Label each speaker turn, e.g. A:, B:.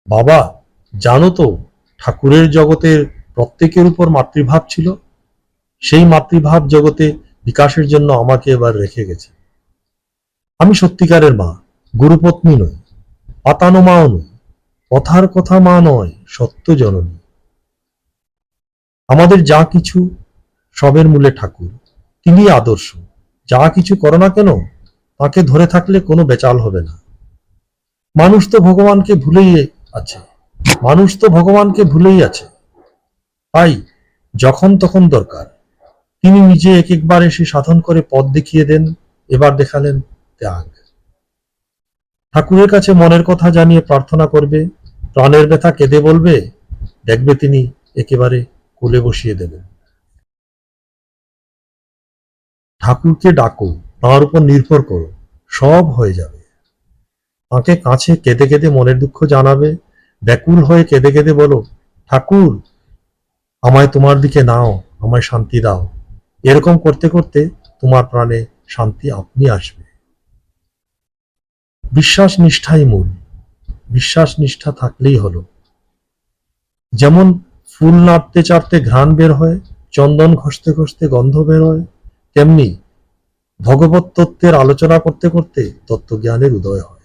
A: বাবা, জানো তো, ঠাকুরের জগতের প্রত্যেকের উপর মাতৃভাব ছিল। সেই মাতৃভাব জগতে বিকাশের জন্য আমাকে এবার রেখে গেছে। আমি সত্যিকারের মা, গুরুপত্নী নই, পাতানো মাও নই, কথার কথা মা নয়, সত্য জননী। আমাদের যা কিছু, সবের মূলে ঠাকুর। তিনি আদর্শ। যা কিছু করো না কেন, তাকে ধরে থাকলে কোনো বেচাল হবে না। মানুষ তো ভগবানকে ভুলেই আছে। মানুষ তো ভগবানকে ভুলেই আছে। তাই যখন তখন দরকার, তিনি নিজে এক একবার এসে সাধন করে পথ দেখিয়ে দেন। এবার দেখালেন ত্যাগ। ঠাকুরের কাছে মনের কথা জানিয়ে প্রার্থনা করবে, প্রাণের ব্যথা কেঁদে বলবে, দেখবে তিনি একেবারে কোলে বসিয়ে দেবেন। ঠাকুরকে ডাকো, তাঁর উপর নির্ভর করো, সব হয়ে যাবে। তাঁকে কাছে কেঁদে কেঁদে মনের দুঃখ জানাবে, ব্যাকুল হয়ে কেঁদে কেঁদে বলো, ঠাকুর, আমায় তোমার দিকে নাও, আমায় শান্তি দাও। এরকম করতে করতে তোমার প্রাণে শান্তি আপনি আসবে। বিশ্বাস নিষ্ঠাই মূল। বিশ্বাস নিষ্ঠা থাকলেই হলো। যেমন ফুল নাড়তে চাড়তে ঘ্রাণ বের হয়, চন্দন ঘষতে ঘষতে গন্ধ বের হয়, তেমনি ভগবত তত্ত্বের আলোচনা করতে করতে তত্ত্বজ্ঞানের উদয় হয়।